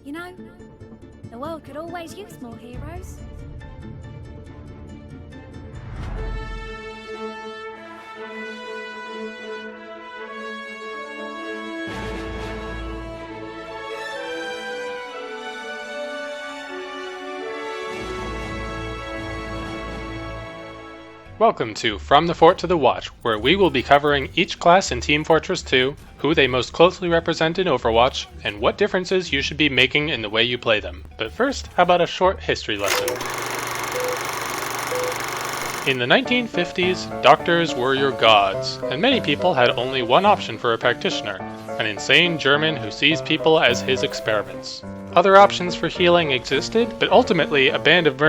You know, the world could always use more heroes. Welcome to From the Fort to the Watch, where we will be covering each class in Team Fortress 2, who they most closely represent in Overwatch, and what differences you should be making in the way you play them. But first, how about a short history lesson? In the 1950s, doctors were your gods, and many people had only one option for a practitioner, an insane German who sees people as his experiments. Other options for healing existed, but ultimately a band of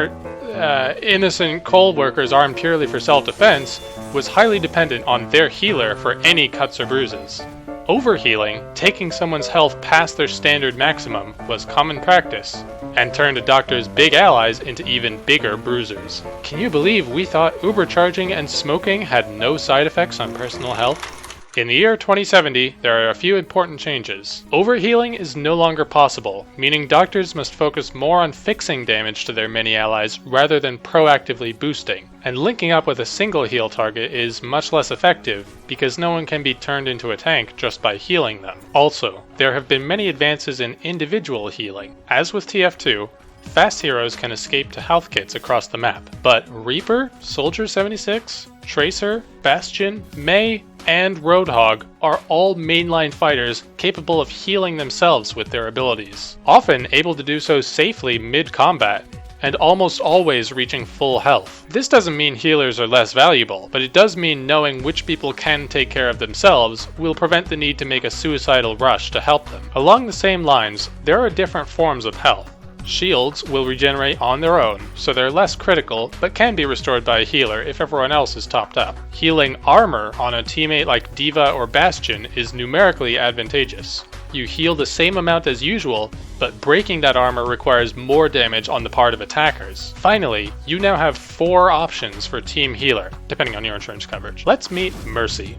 innocent coal workers armed purely for self-defense was highly dependent on their healer for any cuts or bruises. Overhealing, taking someone's health past their standard maximum, was common practice, and turned a doctor's big allies into even bigger bruisers. Can you believe we thought ubercharging and smoking had no side effects on personal health? In the year 2070, there are a few important changes. Overhealing is no longer possible, meaning doctors must focus more on fixing damage to their many allies rather than proactively boosting. And linking up with a single heal target is much less effective, because no one can be turned into a tank just by healing them. Also, there have been many advances in individual healing. As with TF2, fast heroes can escape to health kits across the map, but Reaper, Soldier 76, Tracer, Bastion, Mei, and Roadhog are all mainline fighters capable of healing themselves with their abilities, often able to do so safely mid-combat, and almost always reaching full health. This doesn't mean healers are less valuable, but it does mean knowing which people can take care of themselves will prevent the need to make a suicidal rush to help them. Along the same lines, there are different forms of health. Shields will regenerate on their own, so they're less critical, but can be restored by a healer if everyone else is topped up. Healing armor on a teammate like D.Va or Bastion is numerically advantageous. You heal the same amount as usual, but breaking that armor requires more damage on the part of attackers. Finally, you now have 4 options for team healer, depending on your insurance coverage. Let's meet Mercy.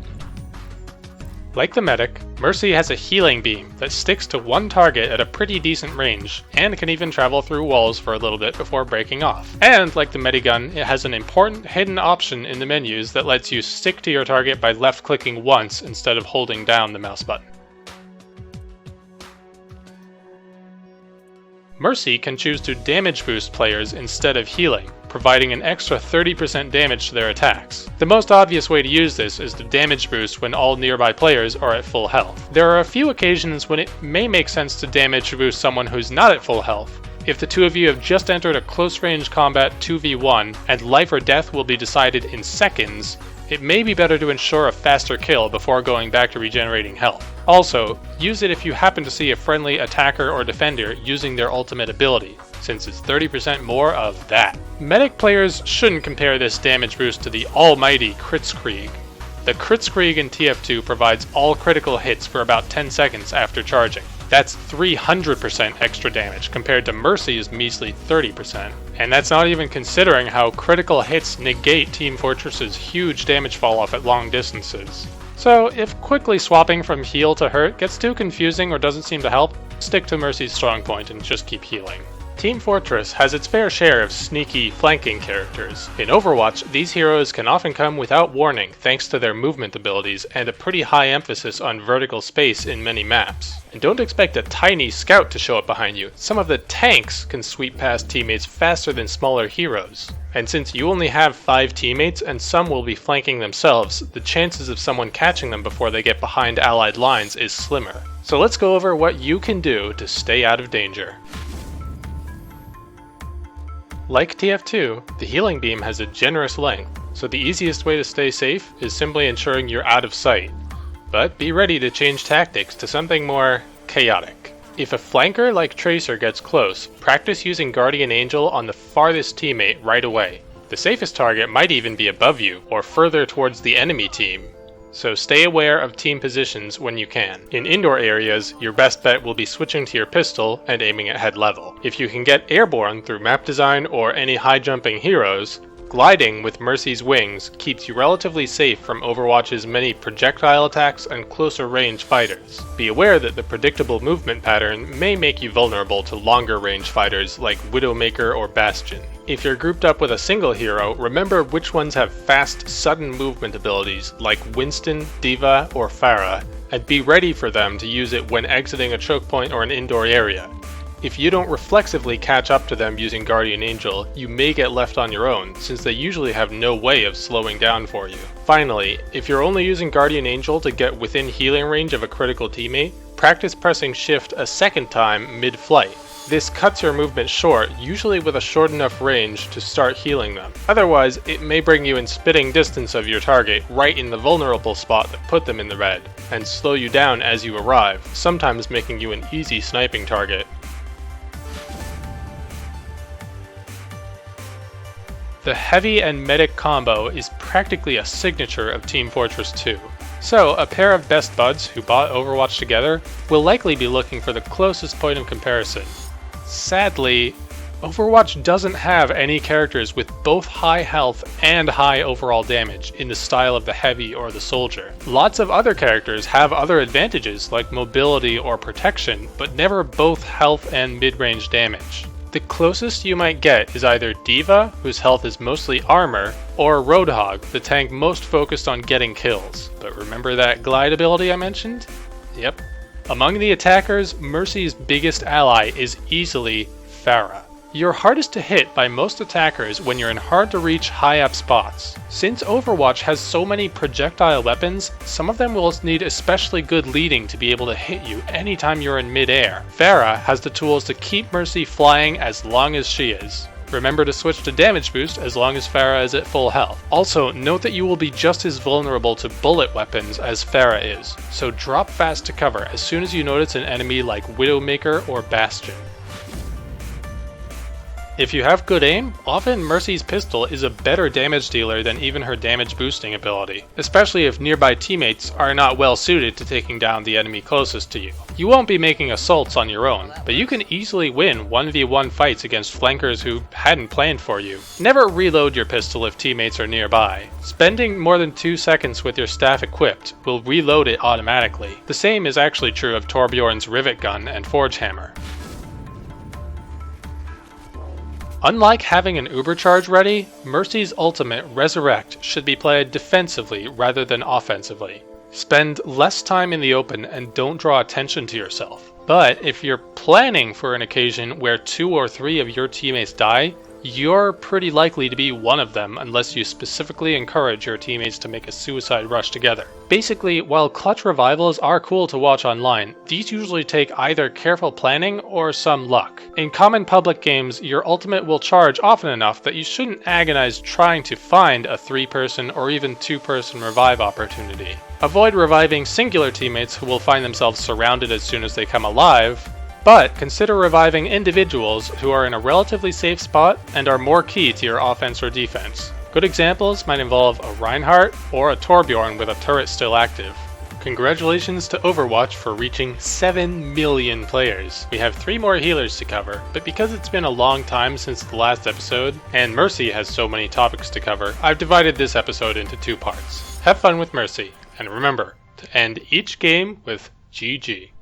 Like the medic, Mercy has a healing beam that sticks to one target at a pretty decent range, and can even travel through walls for a little bit before breaking off. And like the medigun, it has an important hidden option in the menus that lets you stick to your target by left-clicking once instead of holding down the mouse button. Mercy can choose to damage boost players instead of healing, providing an extra 30% damage to their attacks. The most obvious way to use this is to damage boost when all nearby players are at full health. There are a few occasions when it may make sense to damage boost someone who's not at full health. If the two of you have just entered a close-range combat 2v1 and life or death will be decided in seconds, it may be better to ensure a faster kill before going back to regenerating health. Also, use it if you happen to see a friendly attacker or defender using their ultimate ability, since it's 30% more of that. Medic players shouldn't compare this damage boost to the almighty Kritzkrieg. The Kritzkrieg in TF2 provides all critical hits for about 10 seconds after charging. That's 300% extra damage compared to Mercy's measly 30%. And that's not even considering how critical hits negate Team Fortress's huge damage falloff at long distances. So if quickly swapping from heal to hurt gets too confusing or doesn't seem to help, stick to Mercy's strong point and just keep healing. Team Fortress has its fair share of sneaky, flanking characters. In Overwatch, these heroes can often come without warning thanks to their movement abilities and a pretty high emphasis on vertical space in many maps. And don't expect a tiny scout to show up behind you. Some of the tanks can sweep past teammates faster than smaller heroes. And since you only have 5 teammates and some will be flanking themselves, the chances of someone catching them before they get behind allied lines is slimmer. So let's go over what you can do to stay out of danger. Like TF2, the healing beam has a generous length, so the easiest way to stay safe is simply ensuring you're out of sight. But be ready to change tactics to something more chaotic. If a flanker like Tracer gets close, practice using Guardian Angel on the farthest teammate right away. The safest target might even be above you, or further towards the enemy team. So stay aware of team positions when you can. In indoor areas, your best bet will be switching to your pistol and aiming at head level. If you can get airborne through map design or any high jumping heroes, Gliding with Mercy's wings keeps you relatively safe from Overwatch's many projectile attacks and closer range fighters. Be aware that the predictable movement pattern may make you vulnerable to longer range fighters like Widowmaker or Bastion. If you're grouped up with a single hero, remember which ones have fast, sudden movement abilities like Winston, D.Va, or Pharah, and be ready for them to use it when exiting a choke point or an indoor area. If you don't reflexively catch up to them using Guardian Angel, you may get left on your own, since they usually have no way of slowing down for you. Finally, if you're only using Guardian Angel to get within healing range of a critical teammate, practice pressing shift a second time mid-flight. This cuts your movement short, usually with a short enough range to start healing them. Otherwise, it may bring you in spitting distance of your target right in the vulnerable spot that put them in the red, and slow you down as you arrive, sometimes making you an easy sniping target. The heavy and medic combo is practically a signature of Team Fortress 2. So, a pair of best buds who bought Overwatch together will likely be looking for the closest point of comparison. Sadly, Overwatch doesn't have any characters with both high health and high overall damage in the style of the heavy or the soldier. Lots of other characters have other advantages like mobility or protection, but never both health and mid-range damage. The closest you might get is either D.Va, whose health is mostly armor, or Roadhog, the tank most focused on getting kills. But remember that glide ability I mentioned? Yep. Among the attackers, Mercy's biggest ally is easily Pharah. You're hardest to hit by most attackers when you're in hard-to-reach high-up spots. Since Overwatch has so many projectile weapons, some of them will need especially good leading to be able to hit you anytime you're in mid-air. Pharah has the tools to keep Mercy flying as long as she is. Remember to switch to damage boost as long as Pharah is at full health. Also, note that you will be just as vulnerable to bullet weapons as Pharah is, so drop fast to cover as soon as you notice an enemy like Widowmaker or Bastion. If you have good aim, often Mercy's pistol is a better damage dealer than even her damage boosting ability, especially if nearby teammates are not well suited to taking down the enemy closest to you. You won't be making assaults on your own, but you can easily win 1v1 fights against flankers who hadn't planned for you. Never reload your pistol if teammates are nearby. Spending more than 2 seconds with your staff equipped will reload it automatically. The same is actually true of Torbjorn's Rivet Gun and Forge Hammer. Unlike having an Ubercharge ready, Mercy's ultimate, Resurrect, should be played defensively rather than offensively. Spend less time in the open and don't draw attention to yourself. But if you're planning for an occasion where 2 or 3 of your teammates die, you're pretty likely to be one of them unless you specifically encourage your teammates to make a suicide rush together. Basically, while clutch revivals are cool to watch online, these usually take either careful planning or some luck. In common public games, your ultimate will charge often enough that you shouldn't agonize trying to find a 3-person or even 2-person revive opportunity. Avoid reviving singular teammates who will find themselves surrounded as soon as they come alive, but consider reviving individuals who are in a relatively safe spot and are more key to your offense or defense. Good examples might involve a Reinhardt or a Torbjorn with a turret still active. Congratulations to Overwatch for reaching 7 million players. We have 3 more healers to cover, but because it's been a long time since the last episode, and Mercy has so many topics to cover, I've divided this episode into 2 parts. Have fun with Mercy, and remember to end each game with GG.